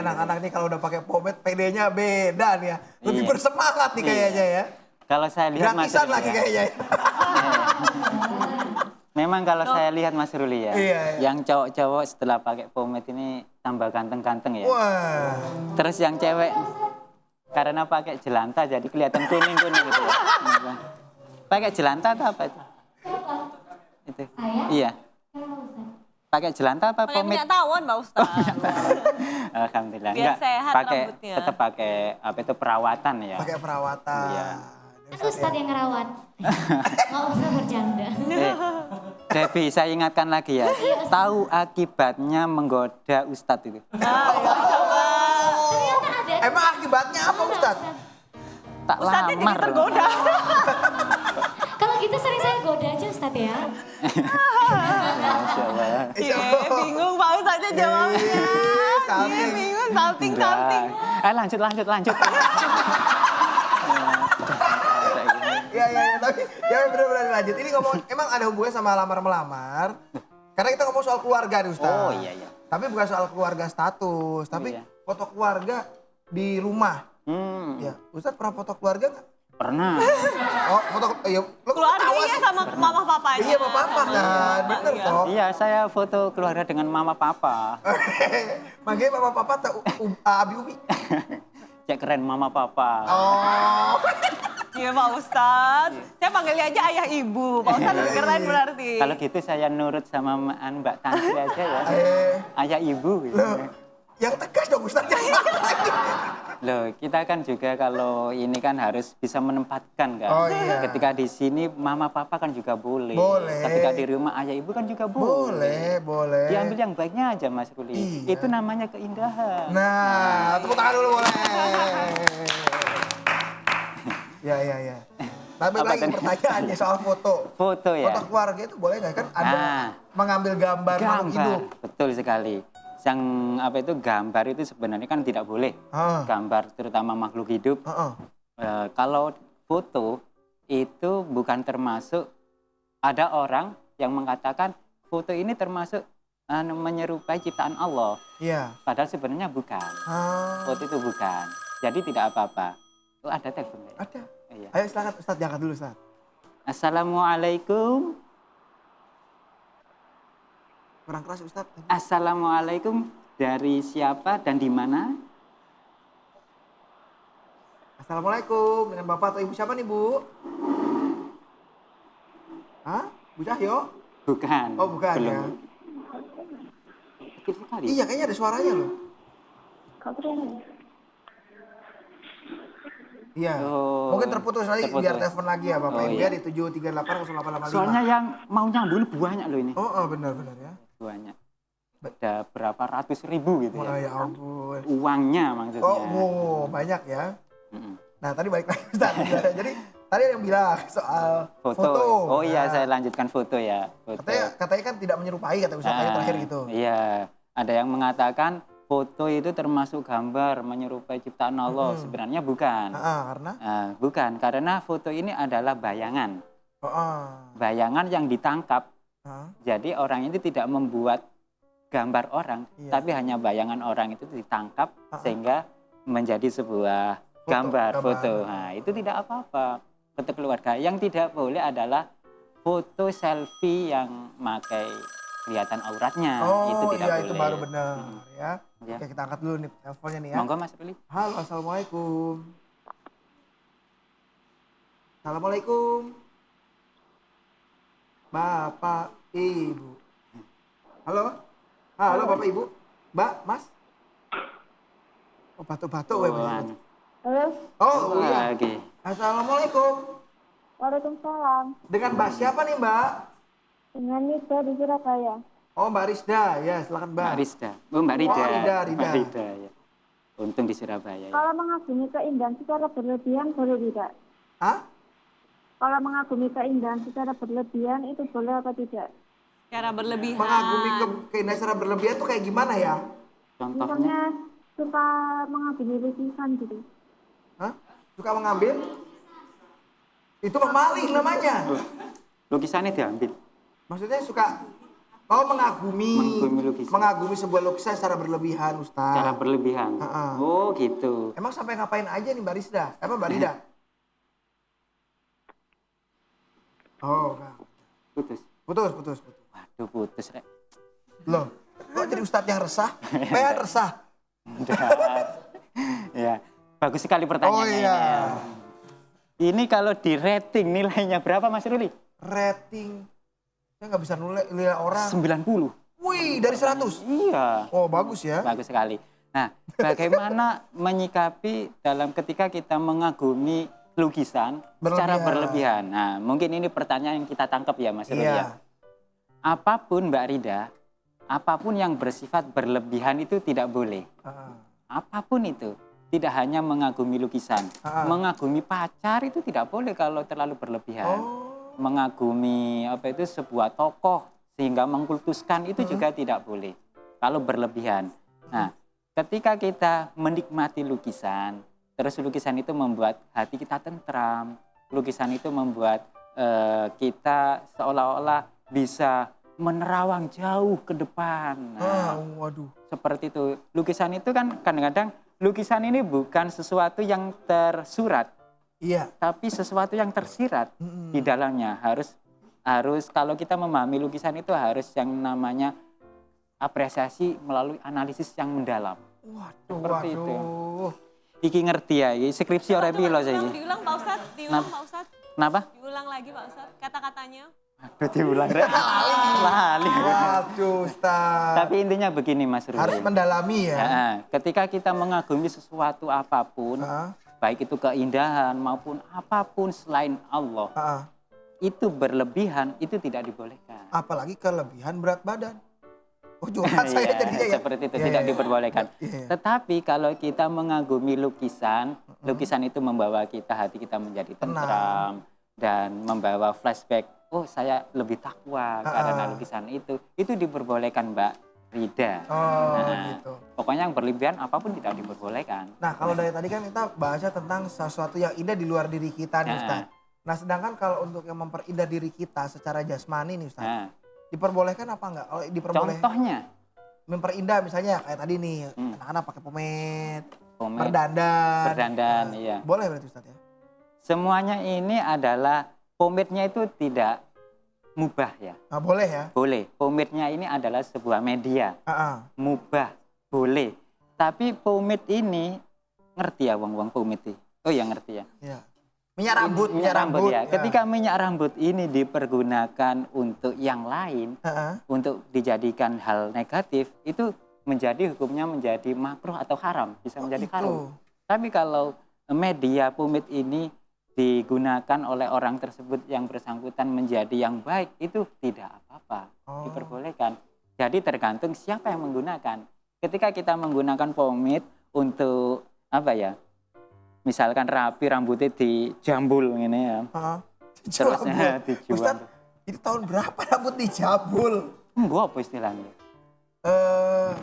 anak-anak nih kalau udah pakai pomade, PD-nya beda nih ya. Lebih bersemangat nih kayaknya ya. Kalau saya lihat Mas Gratisan Ruli lagi ya. kayaknya ya. Memang kalau saya lihat Mas Ruli ya, Iya. yang cowok-cowok setelah pakai pomade ini tambah ganteng-ganteng ya. Wah. Terus yang cewek karena pakai jelantah jadi kelihatan kuning-kuning gitu ya. Pakai jelantah atau apa itu? Itu. Iya. Pakai jelantah apa Pakai pomade? minyak tawon, Mbak Ustaz. Alhamdulillah. Biar sehat pakai rambutnya. tetap pakai apa itu perawatan ya. Pakai perawatan. Iya. Kan Ustadz yang ngerawat. Nggak usah bercanda. Debbie, saya ingatkan lagi ya. Tahu akibatnya menggoda Ustadz itu? Ternyata ada. Emang akibatnya apa Ustadz? Tak Ustadznya jadi lamar. tergoda. Kalau gitu sering saya goda aja Ustadz ya. Masya Allah. Bingung Pak Ustadznya jawabnya. Salting. Bingung, salting. Lanjut. Iya, tapi ya benar-benar lanjut. Ini ngomong, emang ada hubungannya sama lamar-melamar? Karena kita ngomong soal keluarga nih Ustaz. Oh iya. Tapi bukan soal keluarga status, tapi Iya. foto keluarga di rumah. Ya, Ustaz pernah foto keluarga nggak? Pernah. Oh, foto, iya. Lo kok Keluarga ketawa iya sih? sama mama papanya. Iya, sama papa kan, bener toh. Iya, saya foto keluarga dengan mama papa. Manggilnya mama papa atau Abi Umi? Cek keren mama papa. Oh. Iya Pak Ustadz. Saya panggilnya aja ayah ibu. Pak Ustadz lebih keren berarti. Kalau gitu saya nurut sama Mbak Tansi aja ya. Ayah ibu. Gitu. Loh, yang tegas dong Ustaz. Loh, kita kan juga kalau ini kan harus bisa menempatkan kan. Oh, iya. Ketika di sini mama papa kan juga boleh. Boleh. Ketika di rumah ayah ibu kan juga boleh. Boleh. Diambil yang baiknya aja Mas Ruli. Iya. Itu namanya keindahan. Nah, tepuk tangan dulu boleh. Ya. Tapi Apa lagi tadi? pertanyaannya soal foto. Foto ya. Foto keluarga itu boleh nggak? Kan ada Nah. mengambil gambar makhluk hidup. Betul sekali. Yang apa itu gambar itu sebenarnya kan tidak boleh. Ah. Gambar terutama makhluk hidup. Heeh. Kalau foto itu bukan termasuk, ada orang yang mengatakan foto ini termasuk menyerupai ciptaan Allah. Iya. Padahal sebenarnya bukan. Foto itu bukan. Jadi tidak apa-apa. Oh, ada telepon ya? Ada. Iya. Ayo silakan Ustaz, diangkat dulu Ustaz. Assalamualaikum. Kurang keras Ustaz. Assalamualaikum. Dari siapa dan di mana? Assalamualaikum. Dengan Bapak atau Ibu siapa nih Bu? Hah? Bu Cahyo? Bukan. Oh bukan Belum. ya. Kecil sekali. Iya kayaknya ada suaranya loh. Iya. Oh, Mungkin terputus nanti terputus. biar telepon lagi ya Bapak Oh, Ibu iya. ya di 7380855. Soalnya yang mau nyambung banyak loh ini. Oh benar ya. Banyak. Ada berapa ratus ribu gitu Wah ya. ya ampun. Uangnya maksudnya. Oh banyak ya. Mm-mm. Nah tadi balik lagi Ustaz. Jadi tadi ada yang bilang soal Foto. Oh iya, Nah, saya lanjutkan foto ya. Foto. katanya kan tidak menyerupai kata Ustaz tadi terakhir gitu. Iya, ada yang mengatakan foto itu termasuk gambar menyerupai ciptaan Allah. Sebenarnya bukan. Karena? Bukan, karena foto ini adalah bayangan. Bayangan yang ditangkap. Jadi orang itu tidak membuat gambar orang, Iya. tapi hanya bayangan orang itu ditangkap sehingga menjadi sebuah gambar, foto. Nah, itu tidak apa-apa. Foto keluarga. Yang tidak boleh adalah foto selfie yang pakai kelihatan auratnya. Itu tidak boleh. Itu baru benar ya. Ya. Oke kita angkat dulu nih teleponnya nih ya. Monggo Mas Ruli. Halo Assalamualaikum. Assalamualaikum. Bapak Ibu. Halo? Halo Bapak Ibu. Mbak, Mas. Oh batuk-batuk ya Mas. Halo, Oh iya. Lagi. Assalamualaikum. Waalaikumsalam. Dengan Mbak siapa nih Mbak? Dengan Nida di Surabaya. Oh Mbak Rizda, ya silakan Mbak. Mbak Rizda. Oh, Mbak Rida. Oh, Rida. Mbak Rida, ya. Untung di Surabaya. Ya. Kalau mengagumi keindahan secara berlebihan boleh tidak? Hah? Kalau mengagumi keindahan secara berlebihan itu boleh apa tidak? Cara berlebihan. Mengagumi keindahan secara berlebihan tuh kayak gimana ya? Contohnya, Misalnya suka mengagumi lukisan gitu. Hah? Suka mengambil? Itu mah maling namanya. lukisannya diambil. Maksudnya suka Oh, mengagumi. Mengagumi lukisan. Mengagumi sebuah lukisan secara berlebihan, Ustaz. Secara berlebihan. Heeh. Oh gitu. Emang sampai ngapain aja nih Mbak Rizda? Mbak Rida? Oh, enggak. Putus. Putus. Waduh putus Rek. Loh, kok jadi Ustadz yang resah? Pengen resah? Ya, bagus sekali pertanyaannya Oh, iya. ini ya. Ini kalau di rating nilainya berapa Mas Ruli? Rating. Saya nggak bisa nilai orang. 90. Wih, dari 100? Iya. Oh, bagus ya. Bagus sekali. Nah, bagaimana menyikapi dalam ketika kita mengagumi lukisan secara berlebihan? Nah, mungkin ini pertanyaan yang kita tangkap ya Mas Ruli ya. Iya. Apapun Mbak Rida, apapun yang bersifat berlebihan itu tidak boleh. Apapun itu. Tidak hanya mengagumi lukisan. Mengagumi pacar itu tidak boleh kalau terlalu berlebihan. Mengagumi sebuah tokoh sehingga mengkultuskan itu juga tidak boleh. Kalau berlebihan. Nah, ketika kita menikmati lukisan, terus lukisan itu membuat hati kita tentram. Lukisan itu membuat kita seolah-olah bisa menerawang jauh ke depan. Nah, Waduh. seperti itu. Lukisan itu kan kadang-kadang lukisan ini bukan sesuatu yang tersurat, Iya. tapi sesuatu yang tersirat di dalamnya. Harus kalau kita memahami lukisan itu harus yang namanya apresiasi melalui analisis yang mendalam. Seperti itu. Iki ngerti ya, iki skripsi ora pilo saya. Diulang Pak Ustadz, diulang Pak Ustadz. Kenapa? Diulang lagi Pak Ustadz, kata-katanya. Aduh diulang Rek. Lali. Waduh, Ustaz. Tapi intinya begini Mas Ruli. Harus mendalami ya. Nah, ketika kita mengagumi sesuatu apapun, baik itu keindahan maupun apapun selain Allah, itu berlebihan, itu tidak dibolehkan. Apalagi kelebihan berat badan. Oh, curhat saya jadinya ya. Seperti itu, tidak diperbolehkan. Tetapi kalau kita mengagumi lukisan, lukisan itu membawa kita, hati kita menjadi tentram dan membawa flashback. Oh, saya lebih takwa karena lukisan itu diperbolehkan Mbak Rida. Gitu. Pokoknya yang berlebihan apapun tidak diperbolehkan. Nah, kalau dari tadi kan kita bahasnya tentang sesuatu yang indah di luar diri kita nih Ustaz. Nah, sedangkan kalau untuk yang memperindah diri kita secara jasmani nih Ustaz, diperbolehkan apa enggak? Kalau diperbolehkan. Contohnya? Memperindah misalnya kayak tadi nih, anak-anak pakai pomade, berdandan. Iya. Boleh berarti Ustaz ya? Semuanya ini adalah pomade-nya itu tidak mubah ya. Nah, boleh ya? Boleh. Pomade-nya ini adalah sebuah media. Mubah. Boleh. Tapi pomade ini, ngerti ya wong-wong pomade? Oh ya ngerti ya. Iya. Minyak rambut ya. Ketika minyak rambut ini dipergunakan untuk yang lain, untuk dijadikan hal negatif, itu menjadi hukumnya menjadi makruh atau haram. Bisa menjadi haram. Tapi kalau media pomade ini digunakan oleh orang tersebut yang bersangkutan menjadi yang baik, itu tidak apa-apa, diperbolehkan. Jadi tergantung siapa yang menggunakan. Ketika kita menggunakan pomade untuk apa ya, misalkan rapi rambutnya dijambul ini ya, terusnya dijual. Ustaz, itu tahun berapa rambut dijambul? Enggak apa istilahnya?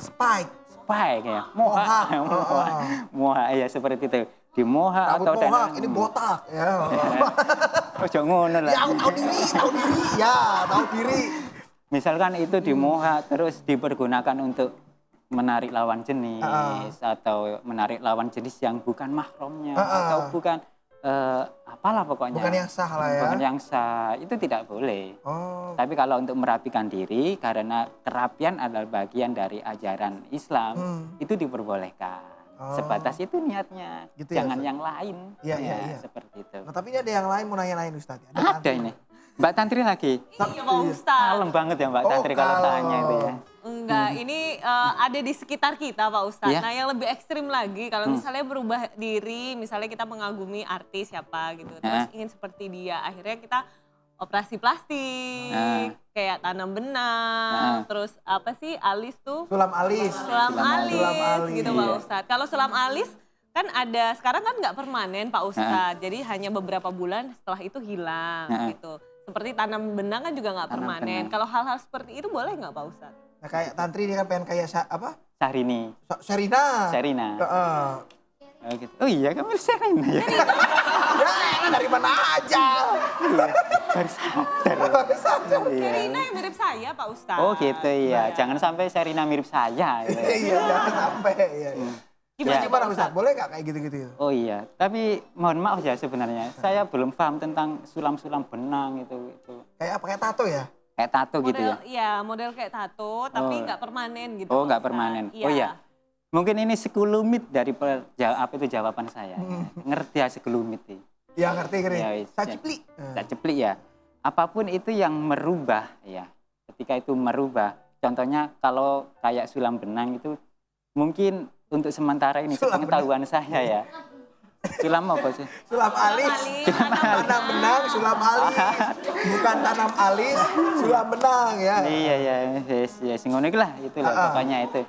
Spike ya, moha ya seperti itu. Di moha rambut atau mohak, ini botak ya. Ojo ngono lah. Ya, tahu diri. Ya, tahu diri. Misalkan itu di moha terus dipergunakan untuk menarik lawan jenis atau menarik lawan jenis yang bukan mahramnya atau bukan apalah pokoknya. Bukan yang sah lah ya. Bukan yang sah, itu tidak boleh. Tapi kalau untuk merapikan diri karena kerapian adalah bagian dari ajaran Islam, itu diperbolehkan. Sebatas itu niatnya, gitu ya, jangan Ustaz? yang lain. Iya. Seperti itu. Nah, tapi ini ada yang lain mau nanya-nanyain Ustaz. Ada ini. Mbak Tantri lagi. Iya Pak Ustadz. Kalem banget ya Mbak Tantri kalau tanya itu ya. Enggak, ini ada di sekitar kita Pak Ustadz. Iya? Nah yang lebih ekstrim lagi, kalau misalnya berubah diri, misalnya kita mengagumi artis siapa gitu. Terus ingin seperti dia, akhirnya kita operasi plastik, kayak tanam benang, terus apa sih alis tuh? Sulam alis. Sulam alis gitu Pak Iya. Ustadz. Kalau sulam alis kan ada, sekarang kan nggak permanen Pak Ustadz. Jadi hanya beberapa bulan setelah itu hilang gitu. Seperti tanam benang kan juga nggak permanen. Kalau hal-hal seperti itu boleh nggak Pak Ustadz? Nah, kayak Tantri ini kan pengen kayak apa? Syahrini. Sherina. Oh, gitu. Oh iya kamu Syahrini ya. Ya elah dari mana aja. Iya, baru sadar. Iya. Rina yang mirip saya Pak Ustadz. Oh gitu iya, jangan sampai Sherina mirip saya. Gitu. Iya jangan sampai. Iya. Gimana Ya. Ustadz? Boleh nggak kayak gitu-gitu? Oh iya, tapi mohon maaf ya sebenarnya, saya belum paham tentang sulam-sulam benang itu. Kayak apa? Kayak tato ya? Kayak tato gitu ya? Iya, model kayak tato, tapi nggak permanen gitu. Oh Pak nggak Ustadz. permanen. Iya. Oh iya, mungkin ini sekelumit dari jawaban saya. Ngerti ya sekelumit ini. Ya ngerti. Ya, Sacipli. Tak ceplik ya. Apapun itu yang merubah ya. Ketika itu merubah, contohnya kalau kayak sulam benang itu mungkin untuk sementara ini Sulam sepengetahuan saya ya. Sulam apa sih? Sulam alis. Tanam benang, sulam alis. Bukan tanam alis, sulam benang ya. Iya ya, yes, ngono iku lah itu loh pokoknya itu.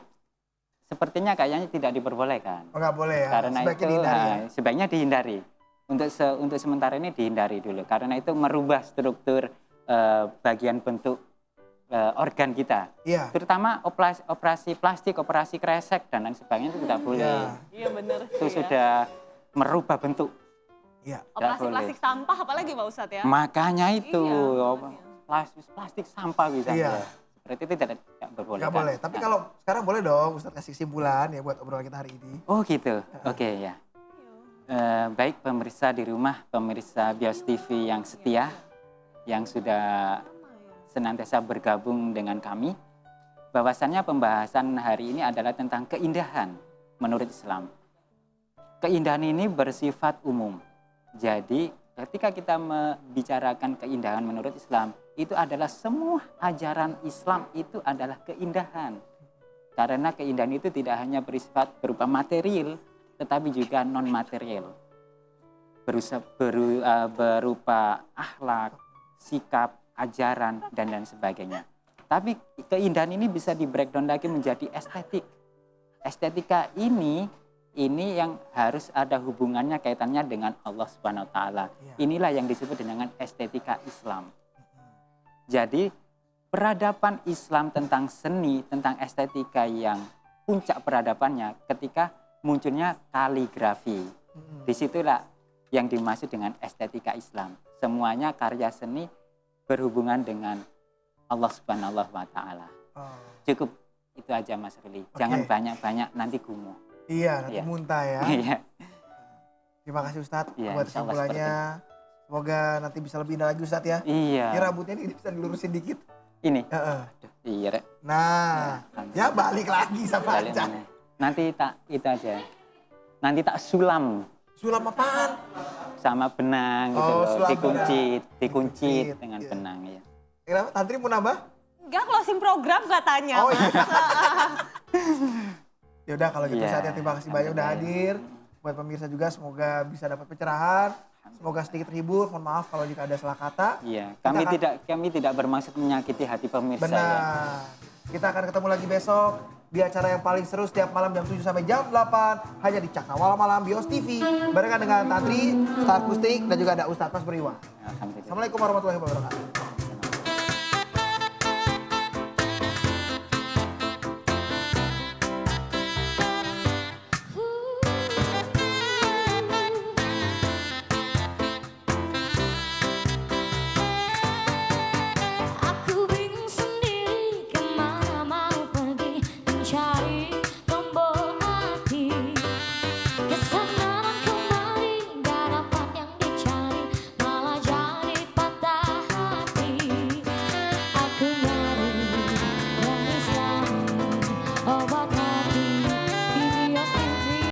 Sepertinya kayaknya tidak diperbolehkan. Oh nggak boleh ya? Karena Sebaiknya itu dihindari ya? sebaiknya dihindari. Untuk sementara ini dihindari dulu karena itu merubah struktur bagian bentuk organ kita. Iya. Terutama operasi plastik, operasi kresek dan lain sebagainya itu tidak boleh. Iya bener. Itu sudah merubah bentuk. Iya. Operasi boleh. plastik sampah apalagi Pak Ustadz ya? Makanya itu Iya. plastik sampah bisa. Iya. Berarti itu tidak berboleh. Nggak boleh. Tapi kalau sekarang boleh dong Ustadz kasih kesimpulan ya buat obrolan kita hari ini. Oh gitu. Oke ya. Baik pemirsa di rumah, pemirsa Bios TV yang setia, yang sudah senantiasa bergabung dengan kami, bahwasannya pembahasan hari ini adalah tentang keindahan menurut Islam. Keindahan ini bersifat umum. Jadi ketika kita membicarakan keindahan menurut Islam, itu adalah semua ajaran Islam itu adalah keindahan. Karena keindahan itu tidak hanya bersifat berupa material, tetapi juga non-material. Berupa akhlak, sikap, ajaran, dan lain sebagainya. Tapi keindahan ini bisa di-breakdown lagi menjadi estetik. Estetika ini yang harus ada hubungannya kaitannya dengan Allah Subhanahu wa taala. Inilah yang disebut dengan estetika Islam. Jadi peradaban Islam tentang seni, tentang estetika yang puncak peradabannya ketika munculnya kaligrafi. Disitulah yang dimaksud dengan estetika Islam. Semuanya karya seni berhubungan dengan Allah Subhanahu wa taala. Cukup itu aja Mas Ruli. Jangan banyak-banyak nanti kumuh. Iya, nanti muntah ya. Iya. Terima kasih Ustadz Iya, buat insya Allah kesimpulannya. Semoga nanti bisa lebih indah lagi Ustadz ya. Iya. Ini rambutnya ini bisa dilurusin dikit. Ini. Heeh. Iya, Rek. Nah, ya balik lagi sama Balik aja. mana? Nanti tak itu aja. Nanti tak sulam Sulam apaan? sama benang gitu Oh, loh. sulam Dikuncit Dikuncit, dengan iya. benang ya. Kenapa? Tantri mau nambah? Enggak, closing program katanya. Oh iya. Masa? Ya udah kalau gitu Iya. saatnya terima kasih banyak udah hadir. Buat pemirsa juga semoga bisa dapat pencerahan. Semoga sedikit terhibur. Mohon maaf kalau jika ada salah kata. Iya, Kita kami tidak bermaksud menyakiti hati pemirsa ya. Benar. Kita akan ketemu lagi besok di acara yang paling seru setiap malam jam 7 sampai jam 8 hanya di Cakrawala Malam Bios TV barengan dengan Tantri, Star Akustik dan juga ada Ustadz Mas Beriwa. Alhamdulillah. Assalamualaikum warahmatullahi wabarakatuh.